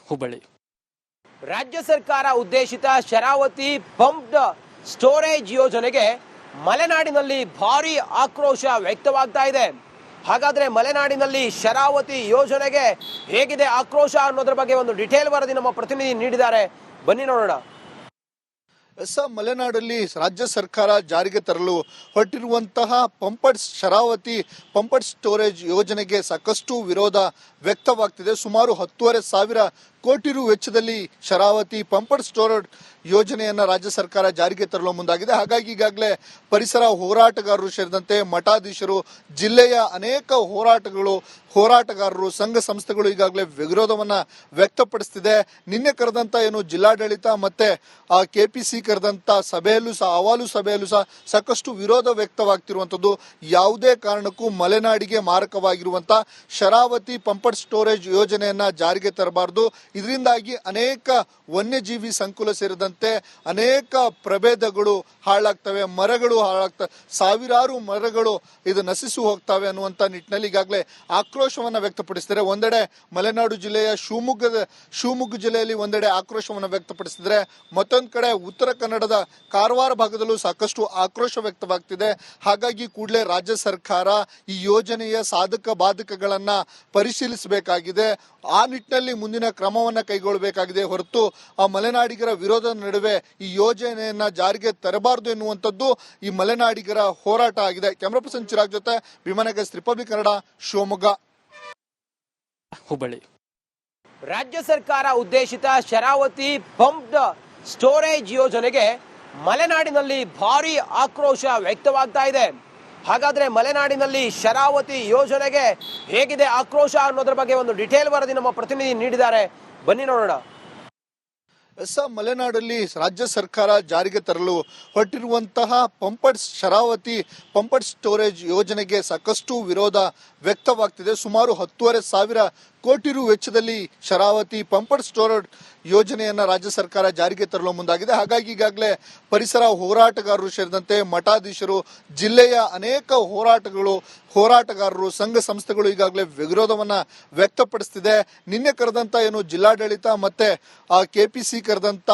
ಹುಬ್ಬಳ್ಳಿ. ರಾಜ್ಯ ಸರ್ಕಾರ ಉದ್ದೇಶಿತ ಶರಾವತಿ ಪಂಪ್ಡ್ ಸ್ಟೋರೇಜ್ ಯೋಜನೆಗೆ ಮಲೆನಾಡಿನಲ್ಲಿ ಭಾರಿ ಆಕ್ರೋಶ ವ್ಯಕ್ತವಾಗ್ತಾ ಇದೆ. ಹಾಗಾದ್ರೆ ಮಲೆನಾಡಿನಲ್ಲಿ ಶರಾವತಿ ಯೋಜನೆಗೆ ಹೇಗಿದೆ ಆಕ್ರೋಶ ಅನ್ನೋದ್ರ ಬಗ್ಗೆ ಒಂದು ಡಿಟೇಲ್ ವರದಿ ನಮ್ಮ ಪ್ರತಿನಿಧಿ ನೀಡಿದ್ದಾರೆ, ಬನ್ನಿ ನೋಡೋಣ. ಮಲೆನಾಡಲ್ಲಿ ರಾಜ್ಯ ಸರ್ಕಾರ ಜಾರಿಗೆ ತರಲು ಹೊರಟಿರುವಂತಹ ಶರಾವತಿ ಪಂಪ್ಡ್ ಸ್ಟೋರೇಜ್ ಯೋಜನೆಗೆ ಸಾಕಷ್ಟು ವಿರೋಧ ವ್ಯಕ್ತವಾಗ್ತಿದೆ. ಸುಮಾರು 10,500 ಕೋಟಿ ರು ವೆಚ್ಚದಲ್ಲಿ ಶರಾವತಿ ಪಂಪ್ಡ್ ಸ್ಟೋರೇಜ್ ಯೋಜನೆಯನ್ನ ರಾಜ್ಯ ಸರ್ಕಾರ ಜಾರಿಗೆ ತರಲು ಮುಂದಾಗಿದೆ. ಹಾಗಾಗಿ ಈಗಾಗಲೇ ಪರಿಸರ ಹೋರಾಟಗಾರರು ಸೇರಿದಂತೆ ಮಠಾಧೀಶರು, ಜಿಲ್ಲೆಯ ಅನೇಕ ಹೋರಾಟಗಾರರು, ಸಂಘ ಸಂಸ್ಥೆಗಳು ಈಗಾಗಲೇ ವಿರೋಧವನ್ನ ವ್ಯಕ್ತಪಡಿಸುತ್ತಿದೆ. ನಿನ್ನೆ ಕರೆದಂತ ಜಿಲ್ಲಾಡಳಿತ ಮತ್ತೆ ಕೆಪಿಸಿ ಕರೆದಂತ ಅಹವಾಲು ಸಭೆಯಲ್ಲೂ ಸಹ ಸಾಕಷ್ಟು ವಿರೋಧ ವ್ಯಕ್ತವಾಗ್ತಿರುವಂತದ್ದು. ಯಾವುದೇ ಕಾರಣಕ್ಕೂ ಮಲೆನಾಡಿಗೆ ಮಾರಕವಾಗಿರುವಂತಹ ಶರಾವತಿ ಪಂಪ್ಡ್ ಸ್ಟೋರೇಜ್ ಯೋಜನೆಯನ್ನ ಜಾರಿಗೆ ತರಬಾರದು. ಇದರಿಂದಾಗಿ ಅನೇಕ ವನ್ಯಜೀವಿ ಸಂಕುಲ ಸೇರಿದಂತೆ ಅನೇಕ ಪ್ರಭೇದಗಳು ಹಾಳಾಗ್ತವೆ, ಮರಗಳು ಹಾಳಾಗ್ತವೆ, ಸಾವಿರಾರು ಮರಗಳು ಇದು ನಶಿಸಿ ಹೋಗ್ತವೆ ಅನ್ನುವಂತ ನಿಟ್ಟಿನಲ್ಲಿ ಈಗಾಗಲೇ ಆಕ್ರೋಶವನ್ನ ವ್ಯಕ್ತಪಡಿಸಿದರೆ, ಒಂದೆಡೆ ಮಲೆನಾಡು ಜಿಲ್ಲೆಯ ಶಿವಮೊಗ್ಗ ಜಿಲ್ಲೆಯಲ್ಲಿ ಒಂದೆಡೆ ಆಕ್ರೋಶವನ್ನು ವ್ಯಕ್ತಪಡಿಸಿದರೆ, ಮತ್ತೊಂದು ಕಡೆ ಉತ್ತರ ಕನ್ನಡದ ಕಾರವಾರ ಭಾಗದಲ್ಲೂ ಸಾಕಷ್ಟು ಆಕ್ರೋಶ ವ್ಯಕ್ತವಾಗ್ತಿದೆ. ಹಾಗಾಗಿ ಕೂಡಲೇ ರಾಜ್ಯ ಸರ್ಕಾರ ಈ ಯೋಜನೆಯ ಸಾಧಕ ಬಾಧಕಗಳನ್ನ ಪರಿಶೀಲಿಸಬೇಕಾಗಿದೆ. ಆ ನಿಟ್ಟಿನಲ್ಲಿ ಮುಂದಿನ ಕ್ರಮವನ್ನ ಕೈಗೊಳ್ಳಬೇಕಾಗಿದೆ ಹೊರತು ಆ ಮಲೆನಾಡಿಗರ ವಿರೋಧದ ನಡುವೆ ಈ ಯೋಜನೆಯನ್ನ ಜಾರಿಗೆ ತರಬಾರದು ಎನ್ನುವಂಥದ್ದು ಈ ಮಲೆನಾಡಿಗರ ಹೋರಾಟ ಆಗಿದೆ. ಕ್ಯಾಮರಾ ಪರ್ಸನ್ ಚಿರಾಗ್ ಜೊತೆ ವಿಮಾನಗಸ್ ರಿಪಬ್ಲಿಕ್ ಕನ್ನಡ, ಶಿವಮೊಗ್ಗ. ಹುಬ್ಬಳ್ಳಿ. ರಾಜ್ಯ ಸರ್ಕಾರ ಉದ್ದೇಶಿತ ಶರಾವತಿ ಪಂಪ್ಡ್ ಸ್ಟೋರೇಜ್ ಯೋಜನೆಗೆ ಮಲೆನಾಡಿನಲ್ಲಿ ಭಾರಿ ಆಕ್ರೋಶ ವ್ಯಕ್ತವಾಗ್ತಾ ಇದೆ. ಹಾಗಾದ್ರೆ ಮಲೆನಾಡಿನಲ್ಲಿ ಶರಾವತಿ ಯೋಜನೆಗೆ ಹೇಗಿದೆ ಆಕ್ರೋಶ ಅನ್ನೋದ್ರ ಬಗ್ಗೆ ಒಂದು ಡಿಟೇಲ್ ವರದಿ ನಮ್ಮ ಪ್ರತಿನಿಧಿ ನೀಡಿದ್ದಾರೆ, ಬನ್ನಿ ನೋಡೋಣ. ಮಲೆನಾಡಲ್ಲಿ ರಾಜ್ಯ ಸರ್ಕಾರ ಜಾರಿಗೆ ತರಲು ಹೊರಟಿರುವಂತಹ ಶರಾವತಿ ಪಂಪ್ಡ್ ಸ್ಟೋರೇಜ್ ಯೋಜನೆಗೆ ಸಾಕಷ್ಟು ವಿರೋಧ ವ್ಯಕ್ತವಾಗ್ತಿದೆ. ಸುಮಾರು 10,500 ಕೋಟಿ ರು ವೆಚ್ಚದಲ್ಲಿ ಶರಾವತಿ ಪಂಪ್ಡ್ ಸ್ಟೋರೇಜ್ ಯೋಜನೆಯನ್ನ ರಾಜ್ಯ ಸರ್ಕಾರ ಜಾರಿಗೆ ತರಲು ಮುಂದಾಗಿದೆ. ಹಾಗಾಗಿ ಈಗಾಗಲೇ ಪರಿಸರ ಹೋರಾಟಗಾರರು ಸೇರಿದಂತೆ ಮಠಾಧೀಶರು, ಜಿಲ್ಲೆಯ ಅನೇಕ ಹೋರಾಟಗಾರರು, ಸಂಘ ಸಂಸ್ಥೆಗಳು ಈಗಾಗಲೇ ವಿರೋಧವನ್ನ ವ್ಯಕ್ತಪಡಿಸುತ್ತಿದೆ. ನಿನ್ನೆ ಕರೆದಂತ ಜಿಲ್ಲಾಡಳಿತ ಮತ್ತೆ ಕೆಪಿಸಿ ಕರೆದಂತ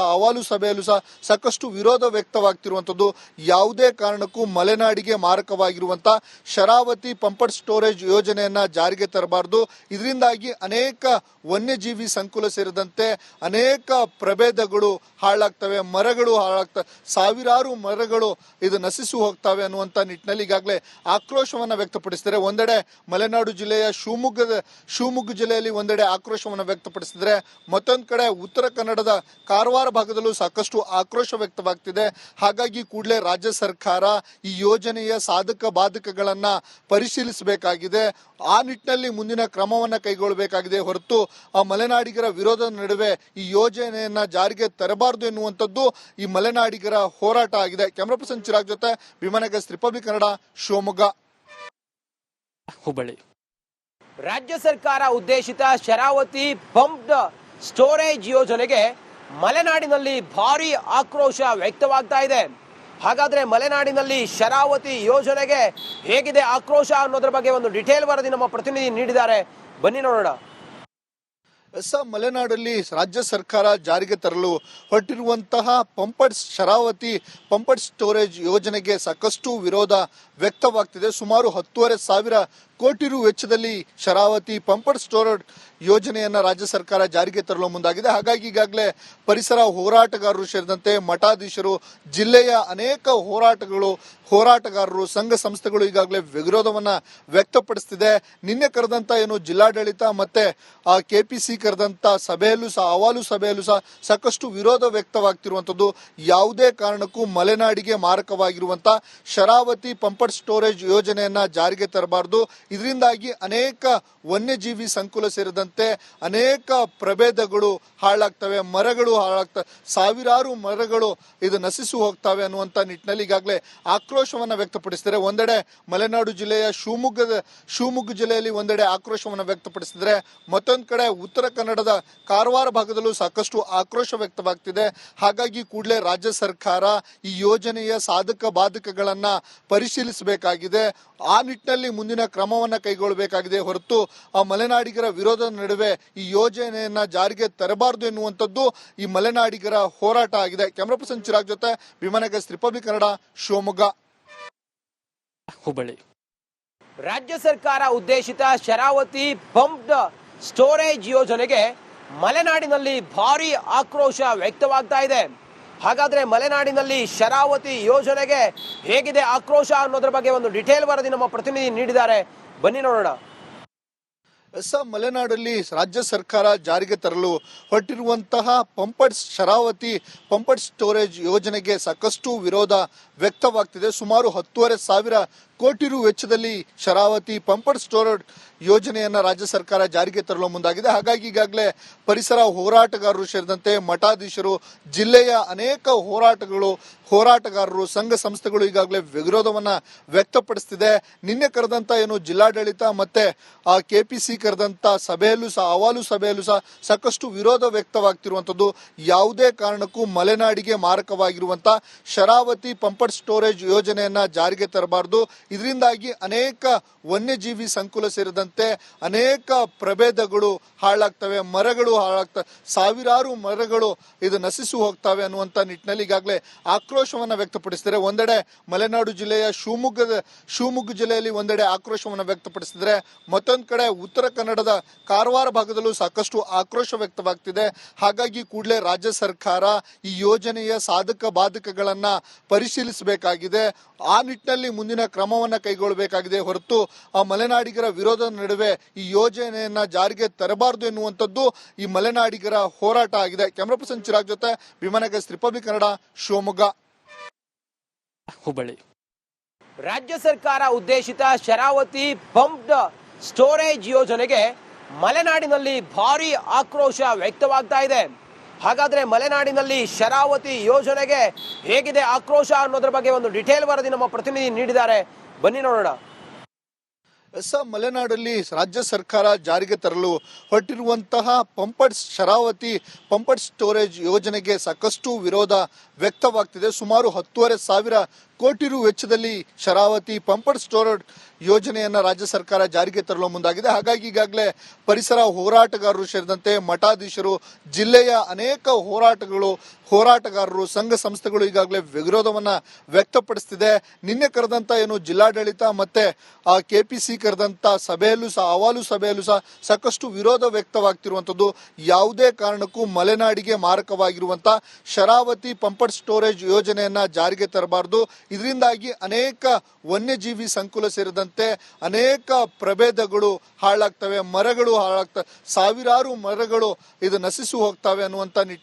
ಅಹವಾಲು ಸಭೆಯಲ್ಲೂ ಸಹ ಸಾಕಷ್ಟು ವಿರೋಧ ವ್ಯಕ್ತವಾಗ್ತಿರುವಂತದ್ದು. ಯಾವುದೇ ಕಾರಣಕ್ಕೂ ಮಲೆನಾಡಿಗೆ ಮಾರಕವಾಗಿರುವಂತಹ ಶರಾವತಿ ಪಂಪ್ಡ್ ಸ್ಟೋರೇಜ್ ಯೋಜನೆಯನ್ನ ಜಾರಿಗೆ ತರಬಾರದು. ಇದರಿಂದಾಗಿ ಅನೇಕ ವನ್ಯಜೀವಿ ಸಂಕುಲ ಸೇರಿದಂತೆ ಅನೇಕ ಪ್ರಭೇದಗಳು ಹಾಳಾಗ್ತವೆ, ಮರಗಳು ಹಾಳಾಗ್ತವೆ, ಸಾವಿರಾರು ಮರಗಳು ಇದು ನಶಿಸಿ ಹೋಗ್ತವೆ ಅನ್ನುವಂತ ನಿಟ್ಟಿನಲ್ಲಿ ಈಗಾಗಲೇ ಆಕ್ರೋಶವನ್ನ ವ್ಯಕ್ತಪಡಿಸಿದರೆ, ಒಂದೆಡೆ ಮಲೆನಾಡು ಜಿಲ್ಲೆಯ ಶಿವಮೊಗ್ಗ ಜಿಲ್ಲೆಯಲ್ಲಿ ಒಂದೆಡೆ ಆಕ್ರೋಶವನ್ನು ವ್ಯಕ್ತಪಡಿಸಿದರೆ, ಮತ್ತೊಂದು ಕಡೆ ಉತ್ತರ ಕನ್ನಡದ ಕಾರವಾರ ಭಾಗದಲ್ಲೂ ಸಾಕಷ್ಟು ಆಕ್ರೋಶ ವ್ಯಕ್ತವಾಗ್ತಿದೆ. ಹಾಗಾಗಿ ಕೂಡಲೇ ರಾಜ್ಯ ಸರ್ಕಾರ ಈ ಯೋಜನೆಯ ಸಾಧಕ ಬಾಧಕಗಳನ್ನ ಪರಿಶೀಲಿಸಬೇಕಾಗಿದೆ. ಆ ನಿಟ್ಟಿನಲ್ಲಿ ಮುಂದಿನ ಕ್ರಮವನ್ನ ಕೈಗೊಳ್ಳಬೇಕಾಗಿದೆ ಹೊರತು ಆ ಮಲೆನಾಡಿಗರ ವಿರೋಧದ ನಡುವೆ ಈ ಯೋಜನೆಯನ್ನ ಜಾರಿಗೆ ತರಬಾರದು ಎನ್ನುವಂಥದ್ದು ಈ ಮಲೆನಾಡಿಗರ ಹೋರಾಟ ಆಗಿದೆ. ಕ್ಯಾಮರಾ ಪರ್ಸನ್ ಚಿರಾಗ್ ಜೊತೆ ವಿಮಾನಗಸ್ ರಿಪಬ್ಲಿಕ್ ಕನ್ನಡ, ಶಿವಮೊಗ್ಗ. ಹುಬ್ಬಳ್ಳಿ. ರಾಜ್ಯ ಸರ್ಕಾರ ಉದ್ದೇಶಿತ ಶರಾವತಿ ಪಂಪ್ಡ್ ಸ್ಟೋರೇಜ್ ಯೋಜನೆಗೆ ಮಲೆನಾಡಿನಲ್ಲಿ ಭಾರಿ ಆಕ್ರೋಶ ವ್ಯಕ್ತವಾಗ್ತಾ ಇದೆ. ಹಾಗಾದ್ರೆ ಮಲೆನಾಡಿನಲ್ಲಿ ಶರಾವತಿ ಯೋಜನೆಗೆ ಹೇಗಿದೆ ಆಕ್ರೋಶ ಅನ್ನೋದ್ರ ಬಗ್ಗೆ ಒಂದು ಡಿಟೇಲ್ ವರದಿ ನಮ್ಮ ಪ್ರತಿನಿಧಿ ನೀಡಿದ್ದಾರೆ, ಬನ್ನಿ ನೋಡೋಣ. ಮಲೆನಾಡಲ್ಲಿ ರಾಜ್ಯ ಸರ್ಕಾರ ಜಾರಿಗೆ ತರಲು ಹೊರಟಿರುವಂತಹ ಶರಾವತಿ ಪಂಪ್ಡ್ ಸ್ಟೋರೇಜ್ ಯೋಜನೆಗೆ ಸಾಕಷ್ಟು ವಿರೋಧ ವ್ಯಕ್ತವಾಗ್ತಿದೆ. ಸುಮಾರು 10,500 ಕೋಟಿ ರು ವೆಚ್ಚದಲ್ಲಿ ಶರಾವತಿ ಪಂಪ್ಡ್ ಸ್ಟೋರೇಜ್ ಯೋಜನೆಯನ್ನ ರಾಜ್ಯ ಸರ್ಕಾರ ಜಾರಿಗೆ ತರಲು ಮುಂದಾಗಿದೆ. ಹಾಗಾಗಿ ಈಗಾಗಲೇ ಪರಿಸರ ಹೋರಾಟಗಾರರು ಸೇರಿದಂತೆ ಮಠಾಧೀಶರು, ಜಿಲ್ಲೆಯ ಅನೇಕ ಹೋರಾಟಗಾರರು, ಸಂಘ ಸಂಸ್ಥೆಗಳು ಈಗಾಗಲೇ ವಿರೋಧವನ್ನ ವ್ಯಕ್ತಪಡಿಸುತ್ತಿದೆ. ನಿನ್ನೆ ಕರೆದಂತ ಜಿಲ್ಲಾಡಳಿತ ಮತ್ತೆ ಕೆಪಿಸಿ ಕರೆದಂತ ಅಹವಾಲು ಸಭೆಯಲ್ಲೂ ಸಹ ಸಾಕಷ್ಟು ವಿರೋಧ ವ್ಯಕ್ತವಾಗ್ತಿರುವಂತದ್ದು. ಯಾವುದೇ ಕಾರಣಕ್ಕೂ ಮಲೆನಾಡಿಗೆ ಮಾರಕವಾಗಿರುವಂತಹ ಶರಾವತಿ ಪಂಪ್ಡ್ ಸ್ಟೋರೇಜ್ ಯೋಜನೆಯನ್ನ ಜಾರಿಗೆ ತರಬಾರದು. ಇದರಿಂದಾಗಿ ಅನೇಕ ವನ್ಯಜೀವಿ ಸಂಕುಲ ಸೇರಿದಂತೆ ಅನೇಕ ಪ್ರಭೇದಗಳು ಹಾಳಾಗ್ತವೆ, ಮರಗಳು ಹಾಳಾಗ್ತವೆ, ಸಾವಿರಾರು ಮರಗಳು ಇದು ನಶಿಸಿ ಹೋಗ್ತವೆ ಅನ್ನುವಂತ ನಿಟ್ಟಿನಲ್ಲಿ ಈಗಾಗಲೇ ಆಕ್ರೋಶವನ್ನ ವ್ಯಕ್ತಪಡಿಸಿದರೆ, ಒಂದೆಡೆ ಮಲೆನಾಡು ಜಿಲ್ಲೆಯ ಶಿವಮೊಗ್ಗ ಜಿಲ್ಲೆಯಲ್ಲಿ ಒಂದೆಡೆ ಆಕ್ರೋಶವನ್ನು ವ್ಯಕ್ತಪಡಿಸಿದರೆ, ಮತ್ತೊಂದು ಕಡೆ ಉತ್ತರ ಕನ್ನಡದ ಕಾರವಾರ ಭಾಗದಲ್ಲೂ ಸಾಕಷ್ಟು ಆಕ್ರೋಶ ವ್ಯಕ್ತವಾಗ್ತಿದೆ. ಹಾಗಾಗಿ ಕೂಡಲೇ ರಾಜ್ಯ ಸರ್ಕಾರ ಈ ಯೋಜನೆಯ ಸಾಧಕ ಬಾಧಕಗಳನ್ನ ಪರಿಶೀಲಿಸಬೇಕಾಗಿದೆ. ಆ ನಿಟ್ಟಿನಲ್ಲಿ ಮುಂದಿನ ಕ್ರಮವನ್ನ ಕೈಗೊಳ್ಳಬೇಕಾಗಿದೆ ಹೊರತು ಆ ಮಲೆನಾಡಿಗರ ವಿರೋಧದ ನಡುವೆ ಈ ಯೋಜನೆಯನ್ನ ಜಾರಿಗೆ ತರಬಾರದು ಎನ್ನುವಂಥದ್ದು ಈ ಮಲೆನಾಡಿಗರ ಹೋರಾಟ ಆಗಿದೆ. ಕ್ಯಾಮರಾ ಪರ್ಸನ್ ಚಿರಾಗ್ ಜೊತೆ ವಿಮಾನಗಸ್ ರಿಪಬ್ಲಿಕ್ ಕನ್ನಡ, ಶಿವಮೊಗ್ಗ. ಹುಬ್ಬಳ್ಳಿ. ರಾಜ್ಯ ಸರ್ಕಾರ ಉದ್ದೇಶಿತ ಶರಾವತಿ ಪಂಪ್ಡ್ ಸ್ಟೋರೇಜ್ ಯೋಜನೆಗೆ ಮಲೆನಾಡಿನಲ್ಲಿ ಭಾರಿ ಆಕ್ರೋಶ ವ್ಯಕ್ತವಾಗ್ತಾ ಇದೆ. ಹಾಗಾದ್ರೆ ಮಲೆನಾಡಿನಲ್ಲಿ ಶರಾವತಿ ಯೋಜನೆಗೆ ಹೇಗಿದೆ ಆಕ್ರೋಶ ಅನ್ನೋದ್ರ ಬಗ್ಗೆ ಒಂದು ಡಿಟೇಲ್ ವರದಿ ನಮ್ಮ ಪ್ರತಿನಿಧಿ ನೀಡಿದ್ದಾರೆ, ಬನ್ನಿ ನೋಡೋಣ. ಮಲೆನಾಡಲ್ಲಿ ರಾಜ್ಯ ಸರ್ಕಾರ ಜಾರಿಗೆ ತರಲು ಹೊರಟಿರುವಂತಹ ಶರಾವತಿ ಪಂಪಡ್ ಸ್ಟೋರೇಜ್ ಯೋಜನೆಗೆ ಸಾಕಷ್ಟು ವಿರೋಧ ವ್ಯಕ್ತವಾಗ್ತಿದೆ. ಸುಮಾರು 10,500 ಕೋಟಿ ರು ವೆಚ್ಚದಲ್ಲಿ ಶರಾವತಿ ಪಂಪಡ್ ಸ್ಟೋರೇಜ್ ಯೋಜನೆಯನ್ನ ರಾಜ್ಯ ಸರ್ಕಾರ ಜಾರಿಗೆ ತರಲು ಮುಂದಾಗಿದೆ. ಹಾಗಾಗಿ ಈಗಾಗಲೇ ಪರಿಸರ ಹೋರಾಟಗಾರರು ಸೇರಿದಂತೆ ಮಠಾಧೀಶರು, ಜಿಲ್ಲೆಯ ಅನೇಕ ಹೋರಾಟಗಾರರು, ಸಂಘ ಸಂಸ್ಥೆಗಳು ಈಗಾಗಲೇ ವಿರೋಧವನ್ನ ವ್ಯಕ್ತಪಡಿಸುತ್ತಿದೆ. ನಿನ್ನೆ ಕರೆದಂತ ಏನು ಜಿಲ್ಲಾಡಳಿತ ಮತ್ತೆ ಕೆಪಿಸಿ ಕರೆದಂತ ಅಹವಾಲು ಸಭೆಯಲ್ಲೂ ಸಹ ಸಾಕಷ್ಟು ವಿರೋಧ ವ್ಯಕ್ತವಾಗ್ತಿರುವಂತದ್ದು. ಯಾವುದೇ ಕಾರಣಕ್ಕೂ ಮಲೆನಾಡಿಗೆ ಮಾರಕವಾಗಿರುವಂತಹ ಶರಾವತಿ ಪಂಪಡ್ ಸ್ಟೋರೇಜ್ ಯೋಜನೆಯನ್ನ ಜಾರಿಗೆ ತರಬಾರದು. ಇದರಿಂದಾಗಿ ಅನೇಕ ವನ್ಯಜೀವಿ ಸಂಕುಲ ಸೇರಿದಂತೆ ಅನೇಕ ಪ್ರಭೇದಗಳು ಹಾಳಾಗ್ತವೆ, ಮರಗಳು ಹಾಳಾಗ್ತವೆ, ಸಾವಿರಾರು ಮರಗಳು ಇದು ನಶಿಸಿ ಹೋಗ್ತವೆ ಅನ್ನುವಂತ ನಿಟ್ಟಿನಲ್ಲಿ ಈಗಾಗಲೇ ಆಕ್ರೋಶವನ್ನ ವ್ಯಕ್ತಪಡಿಸಿದರೆ, ಒಂದೆಡೆ ಮಲೆನಾಡು ಜಿಲ್ಲೆಯ ಶಿವಮೊಗ್ಗ ಜಿಲ್ಲೆಯಲ್ಲಿ ಒಂದೆಡೆ ಆಕ್ರೋಶವನ್ನ ವ್ಯಕ್ತಪಡಿಸಿದರೆ, ಮತ್ತೊಂದು ಕಡೆ ಉತ್ತರ ಕನ್ನಡದ ಕಾರವಾರ ಭಾಗದಲ್ಲೂ ಸಾಕಷ್ಟು ಆಕ್ರೋಶ ವ್ಯಕ್ತವಾಗ್ತಿದೆ. ಹಾಗಾಗಿ ಕೂಡಲೇ ರಾಜ್ಯ ಸರ್ಕಾರ ಈ ಯೋಜನೆಯ ಸಾಧಕ ಬಾಧಕಗಳನ್ನ ಪರಿಶೀಲಿಸಬೇಕಾಗಿದೆ. ಆ ನಿಟ್ಟಿನಲ್ಲಿ ಮುಂದಿನ ಕ್ರಮವನ್ನ ಕೈಗೊಳ್ಳಬೇಕಾಗಿದೆ ಹೊರತು ಆ ಮಲೆನಾಡಿಗರ ವಿರೋಧದ ನಡುವೆ ಈ ಯೋಜನೆಯನ್ನ ಜಾರಿಗೆ ತರಬಾರದು ಎನ್ನುವಂಥದ್ದು ಈ ಮಲೆನಾಡಿಗರ ಹೋರಾಟ ಆಗಿದೆ. ಕ್ಯಾಮರಾ ಪರ್ಸನ್ ಚಿರಾಗ್ ಜೊತೆ ವಿಮಾನಗಸ್ ರಿಪಬ್ಲಿಕ್ ಕನ್ನಡ, ಶಿವಮೊಗ್ಗ. ಹುಬ್ಬಳ್ಳಿ. ರಾಜ್ಯ ಸರ್ಕಾರ ಉದ್ದೇಶಿತ ಶರಾವತಿ ಪಂಪ್ಡ್ ಸ್ಟೋರೇಜ್ ಯೋಜನೆಗೆ ಮಲೆನಾಡಿನಲ್ಲಿ ಭಾರಿ ಆಕ್ರೋಶ ವ್ಯಕ್ತವಾಗ್ತಾ ಇದೆ. ಹಾಗಾದ್ರೆ ಮಲೆನಾಡಿನಲ್ಲಿ ಶರಾವತಿ ಯೋಜನೆಗೆ ಹೇಗಿದೆ ಆಕ್ರೋಶ ಅನ್ನೋದ್ರ ಬಗ್ಗೆ ಒಂದು ಡಿಟೇಲ್ ವರದಿ ನಮ್ಮ ಪ್ರತಿನಿಧಿ ನೀಡಿದ್ದಾರೆ, ಬನ್ನಿ ನೋಡೋಣ. ಮಲೆನಾಡಲ್ಲಿ ರಾಜ್ಯ ಸರ್ಕಾರ ಜಾರಿಗೆ ತರಲು ಹೊರಟಿರುವಂತಹ ಶರಾವತಿ ಪಂಪಡ್ ಸ್ಟೋರೇಜ್ ಯೋಜನೆಗೆ ಸಾಕಷ್ಟು ವಿರೋಧ ವ್ಯಕ್ತವಾಗ್ತಿದೆ. ಸುಮಾರು 10,500 ಕೋಟಿ ರು ವೆಚ್ಚದಲ್ಲಿ ಶರಾವತಿ ಪಂಪಡ್ ಸ್ಟೋರೇಜ್ ಯೋಜನೆಯನ್ನ ರಾಜ್ಯ ಸರ್ಕಾರ ಜಾರಿಗೆ ತರಲು ಮುಂದಾಗಿದೆ. ಹಾಗಾಗಿ ಈಗಾಗಲೇ ಪರಿಸರ ಹೋರಾಟಗಾರರು ಸೇರಿದಂತೆ ಮಠಾಧೀಶರು, ಜಿಲ್ಲೆಯ ಅನೇಕ ಹೋರಾಟಗಾರರು, ಸಂಘ ಸಂಸ್ಥೆಗಳು ಈಗಾಗಲೇ ವಿರೋಧವನ್ನ ವ್ಯಕ್ತಪಡಿಸುತ್ತಿದೆ. ನಿನ್ನೆ ಕರೆದಂತ ಏನು ಜಿಲ್ಲಾಡಳಿತ ಮತ್ತೆ ಕೆಪಿಸಿ ಕರೆದಂತ ಅಹವಾಲು ಸಭೆಯಲ್ಲೂ ಸಹ ಸಾಕಷ್ಟು ವಿರೋಧ ವ್ಯಕ್ತವಾಗ್ತಿರುವಂತದ್ದು. ಯಾವುದೇ ಕಾರಣಕ್ಕೂ ಮಲೆನಾಡಿಗೆ ಮಾರಕವಾಗಿರುವಂತಹ ಶರಾವತಿ ಪಂಪಡ್ ಸ್ಟೋರೇಜ್ ಯೋಜನೆಯನ್ನ ಜಾರಿಗೆ ತರಬಾರದು. ಇದರಿಂದಾಗಿ ಅನೇಕ ವನ್ಯಜೀವಿ ಸಂಕುಲ ಸೇರಿದಂತೆ ಅನೇಕ ಪ್ರಭೇದಗಳು ಹಾಳಾಗ್ತವೆ, ಮರಗಳು ಹಾಳಾಗ್ತವೆ, ಸಾವಿರಾರು ಮರಗಳು ಇದು ನಶಿಸಿ ಹೋಗ್ತವೆ ಅನ್ನುವಂತ ನಿಟ್ಟಿನಲ್ಲಿ